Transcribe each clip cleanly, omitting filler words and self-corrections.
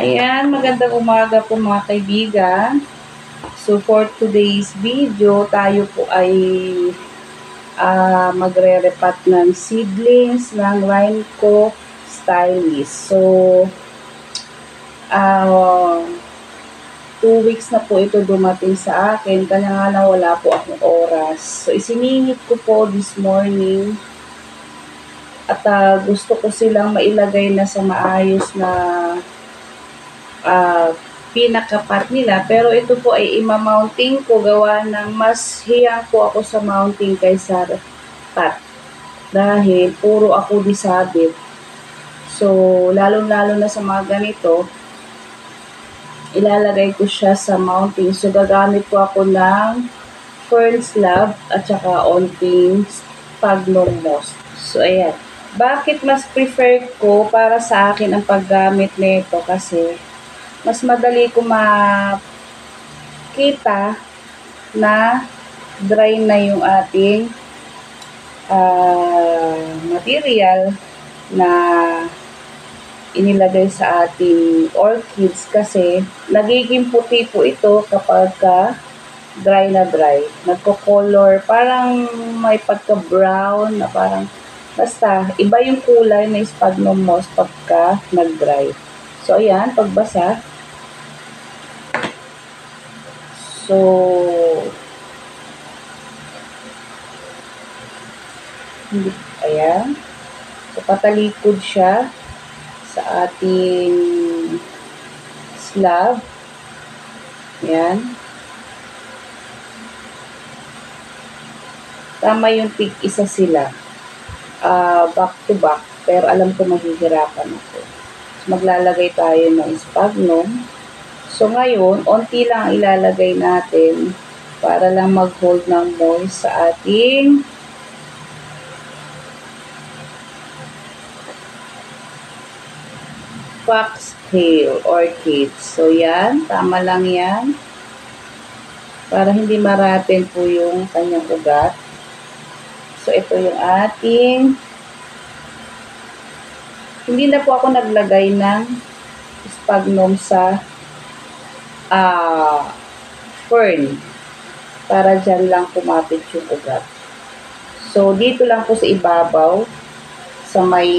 Ayan, magandang umaga po mga kaibigan. So for today's video, tayo po ay magre-repat ng seedlings ng Rhineco Stylist. So, 2 weeks na po ito dumating sa akin, kaya nga lang wala po akong oras. So, isiningit ko po this morning at gusto ko silang mailagay na sa maayos na pinaka-pot nila. Pero ito po ay ima-mounting ko, gawa ng mas hiyang po ako sa mounting kaysa pot. Dahil puro ako disabit. So, lalo-lalo na sa mga ganito, ilalagay ko siya sa mounting. So, gagamit po ako ng fern slab at saka onting sphagnum moss. So, ayan. Bakit mas prefer ko para sa akin ang paggamit nito? Kasi mas madali ko makita na dry na yung ating material na inilagay sa ating orchids, kasi nagiging puti po ito kapag dry na dry. Nagko-color, parang may pagka-brown na parang basta iba yung kulay na sphagnum moss pagka nag-dry. So ayan, pagbasa. So ayan. So patalikod siya sa ating slab. Ayan. Tama yung tig-isa sila. Back to back. Pero alam ko mahihirapan ako. So, maglalagay tayo ng sphagnum. So ngayon, onti lang ilalagay natin para lang mag-hold ng moist sa ating foxtail orchids. So yan, tama lang yan. Para hindi maratin po yung kanyang ugat. So ito yung ating, hindi na po ako naglagay ng sphagnum sa fern. Para dyan lang kumapit yung ugat. So dito lang po sa ibabaw, sa may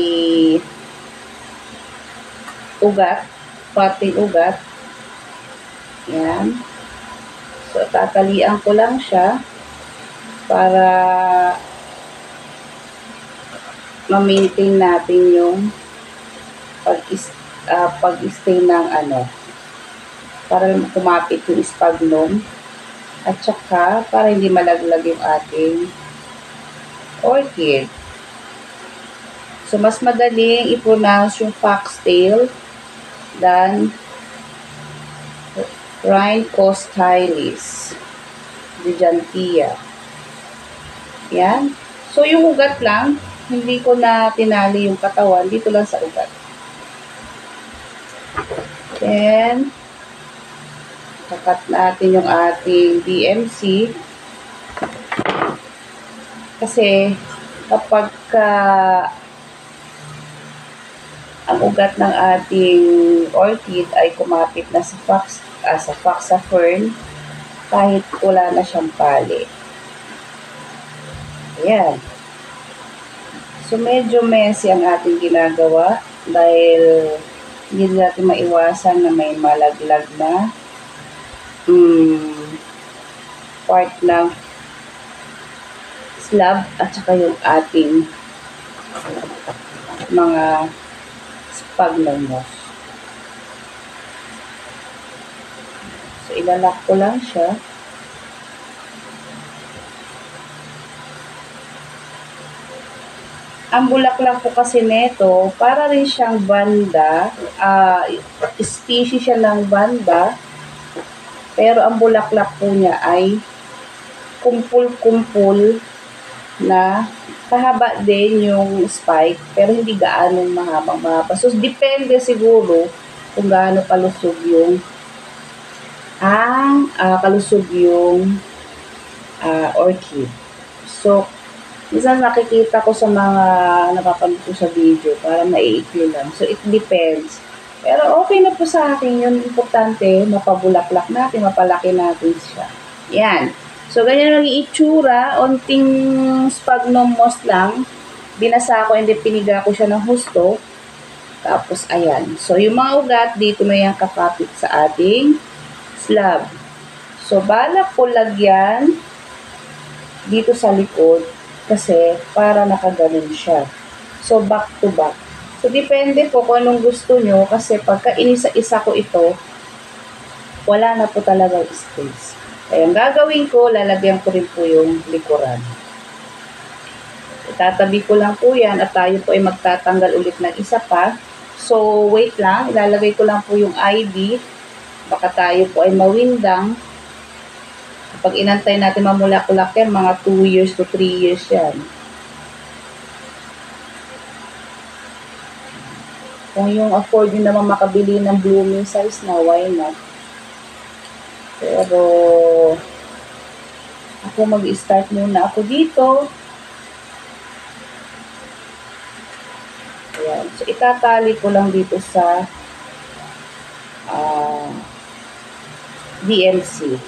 ugat, pating ugat. Yan. So, tatalian ko lang siya para ma-maintain natin yung pag-stay ng para kumapit yung sphagnum at saka para hindi malaglag yung ating orchid. So, mas madaling i-pronounce yung foxtail than Rhineco Stylist Gigantea. Yan. So, yung ugat lang, hindi ko na tinali yung katawan. Dito lang sa ugat. Then, kakat natin yung ating DMC. Kasi, kapag ang ugat ng ating orchid ay kumapit na sa fern, kahit wala na siyang pali. Ayan. So, medyo messy ang ating ginagawa dahil hindi natin maiwasan na may malaglag na part ng slab at saka yung ating mga sphagnum moss. So, ilalak ko lang siya. Ang bulaklak po kasi nito, para rin siyang banda, species siya ng banda, pero ang bulaklak po niya ay kumpul-kumpul na kahaba din yung spike, pero hindi gaano mahaba. So, depende siguro kung gaano kalusog yung orchid. So, minsan nakikita ko sa mga napapanood ko sa video, para maiikli lang. So, it depends Pero okay na po sa akin yun. Importante, mapabulaklak natin, mapalaki natin siya. Yan. So, ganyan ang itsura. Onting sphagnum moss lang. Binasa ko, hindi piniga ko siya ng husto. Tapos, ayan. So, yung mga ugat, dito na yan kakapit sa ating slab. So, balak ko lagyan dito sa likod kasi para nakaganon siya. So, back to back. So, depende po kung anong gusto nyo kasi pagka inisa-isa ko ito, wala na po talaga space. Kaya ang gagawin ko, lalagyan ko rin po yung likuran. Itatabi ko lang po yan at tayo po ay magtatanggal ulit ng isa pa. So, wait lang. Ilalagay ko lang po yung ID. Baka tayo po ay mawindang. Kapag inantay natin mamulak-ulak yan, mga 2 years to 3 years yan. Kung yung afford nyo naman makabili ng blooming size na, why not? Pero, ako mag-start muna ako dito. Ayan. So, itatali ko lang dito sa DMC.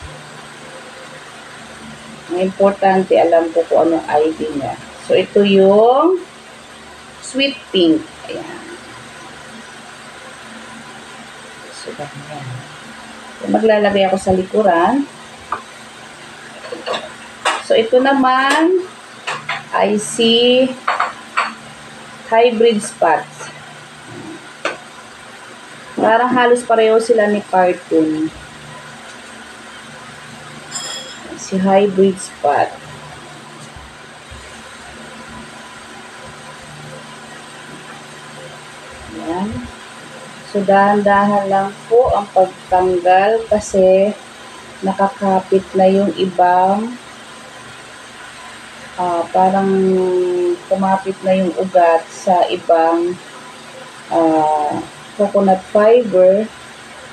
Ang importante, alam ko kung anong ID niya. So, ito yung sweet pink. Ayan. So, ganyan. So, maglalagay ako sa likuran. So, ito naman, I see hybrid spots. Parang halos pareho sila ni cartoon. Si hybrid spot. Ayan. So, dahan-dahan lang po ang pagtanggal kasi nakakapit na yung ibang parang kumapit na yung ugat sa ibang coconut fiber.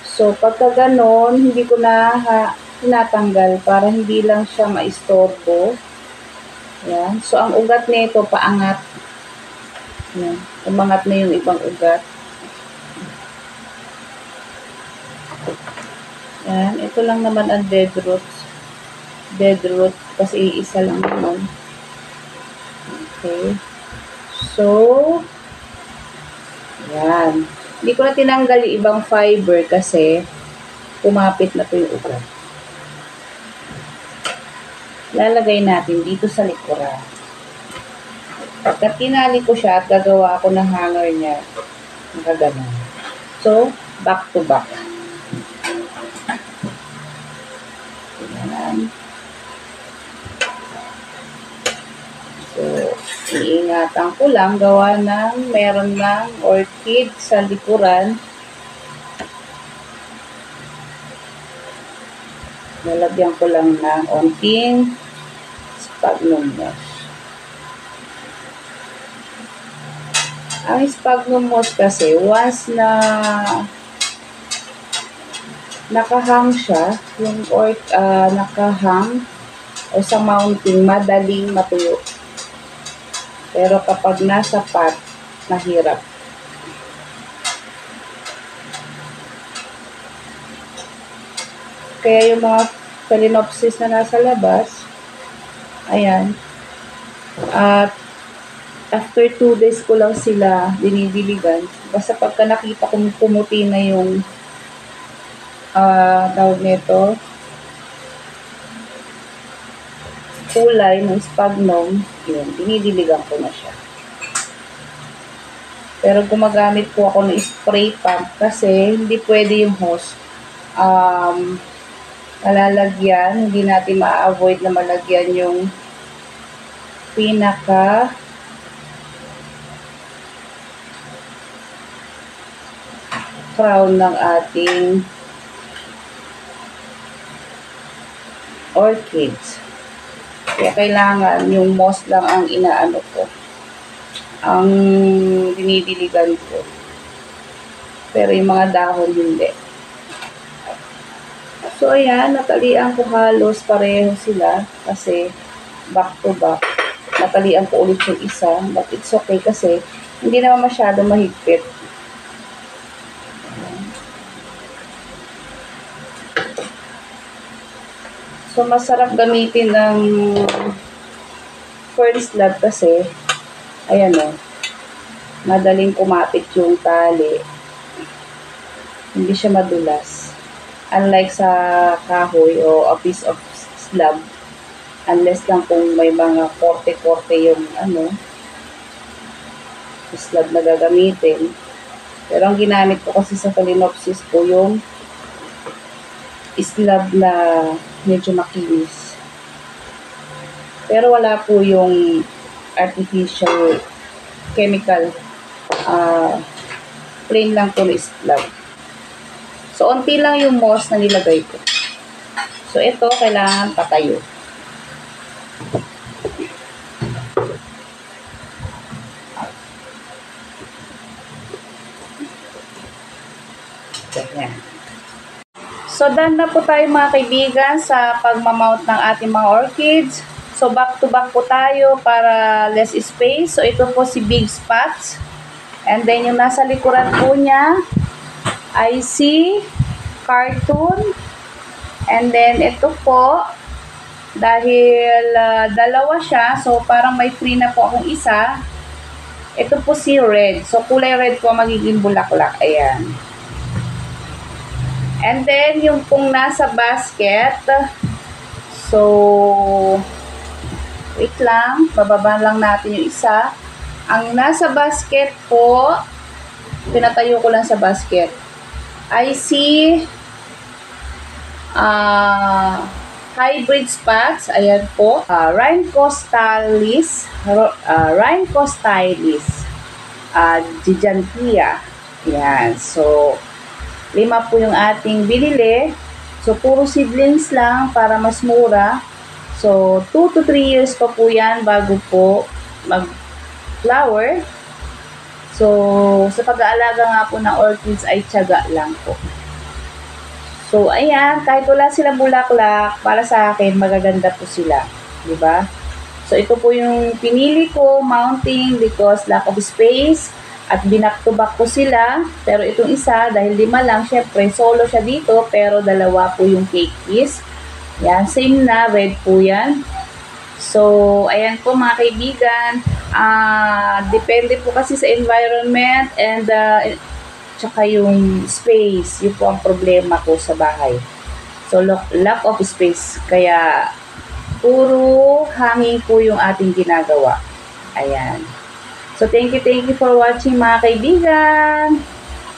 So, pagka ganon, hindi ko na tinatanggal para hindi lang siya maistorbo. Ayan. So, ang ugat nito paangat. Ayan. Umangat na yung ibang ugat. Ayan. Ito lang naman ang dead roots. Dead root kasi iisa lang naman. Okay. So, ayan. Hindi ko na tinanggal yung ibang fiber kasi kumapit na po yung ugat. Lalagay natin dito sa likuran. Pagka tinali ko siya at gagawa ako ng hanger niya, nakaganon. So, back to back. Ayan. So, iingatan ko lang gawa ng meron ng orchid sa likuran. Lalagyan ko lang ng onting sphagnum moss. Ang sphagnum moss kasi, once na nakahang siya, yung nakahang o sa mounting, madaling matuyo. Pero kapag nasa pot, mahirap. Kaya yung mga phalaenopsis na nasa labas, ayan, at after 2 days ko lang sila dinidiligan. Basta pagka nakita kong pumuti na yung tawag nito, kulay ng sphagnum, yun, dinidiligan ko na siya. Pero gumagamit po ako ng spray pump kasi hindi pwede yung hose. Malalagyan, hindi natin ma-avoid na malagyan yung pinaka crown ng ating orchids. Kaya kailangan yung moss lang ang inaano ko, ang dinidiligan ko. Pero yung mga dahon hindi. So, ayan, natalian ko halos pareho sila kasi back to back. Natalian ko ulit yung isa, but it's okay kasi hindi naman masyado mahigpit. So, masarap gamitin ng fern slab kasi, ayan o, madaling kumapit yung tali. Hindi siya madulas. Unlike sa kahoy o a piece of slab, unless lang kung may mga korte-korte yung slab na gagamitin. Pero ang ginamit ko kasi sa Phalaenopsis po yung slab na medyo makinis. Pero wala po yung artificial chemical. Plain lang po na slab. So, onti lang yung moss na nilagay ko. So, ito kailangan patayo. Ganyan. So, done na po tayo mga kaibigan sa pagmamount ng ating mga orchids. So, back to back po tayo para less space. So, ito po si Big Spots. And then, yung nasa likuran po niya ay si Cartoon. And then, ito po, dahil dalawa siya, so parang may free na po akong isa. Ito po si Red. So, kulay red po magiging bulaklak. Ayan. And then, yung pong nasa basket, so, wait lang, bababa lang natin yung isa. Ang nasa basket po, pinatayo ko lang sa basket, I see hybrid spots. Ayan po, Rhynchostylis, Gigantea. Ayan, so, 5 po yung ating binili. So, puro seedlings lang para mas mura. So, 2 to 3 years pa po yan bago po mag-flower. So, sa pag-aalaga nga po ng orchids ay tiyaga lang po. So, ayan, kahit wala silang bulaklak, para sa akin, magaganda po sila. Diba? So, ito po yung pinili ko, mounting, because lack of space. At binak to back ko sila. Pero itong isa, dahil 5 lang, syempre, solo siya dito, pero 2 po yung cake piece. Yan, same na, red po yan. So, ayan po mga kaibigan. Depende po kasi sa environment and tsaka yung space. Yun po ang problema ko sa bahay. So, lack of space. Kaya, puro hanging po yung ating ginagawa. Ayan. So, thank you for watching mga kaibigan.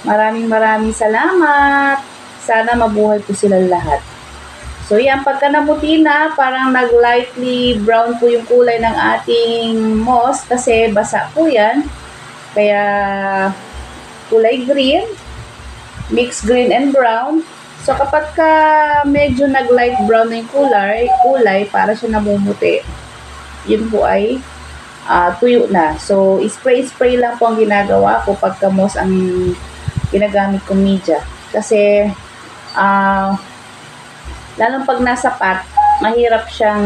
Maraming salamat. Sana mabuhay po silang lahat. So, yan, pagka namuti na, parang nag-lightly brown po yung kulay ng ating moss kasi basa po yan. Kaya, kulay green, mixed green and brown. So, kapag ka medyo nag-light brown na yung kulay, para siya namumuti. Yun po ay tuyo na. So, spray lang po ang ginagawa ko pagka moss ang ginagamit kong media. Kasi, lalong pag nasa pot, mahirap siyang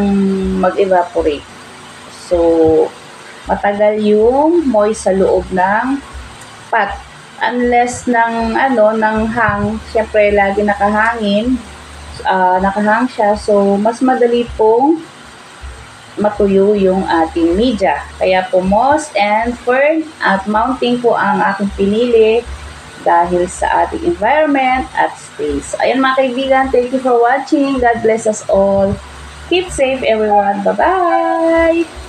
mag-evaporate. So, matagal yung moist sa loob ng pot. Unless ng hang, syempre lagi nakahang siya. So, mas madali pong matuyo yung ating media. Kaya po moss and fern at mounting po ang aking pinili dahil sa ating environment at space. Ayan mga kaibigan, thank you for watching. God bless us all. Keep safe everyone. Bye-bye!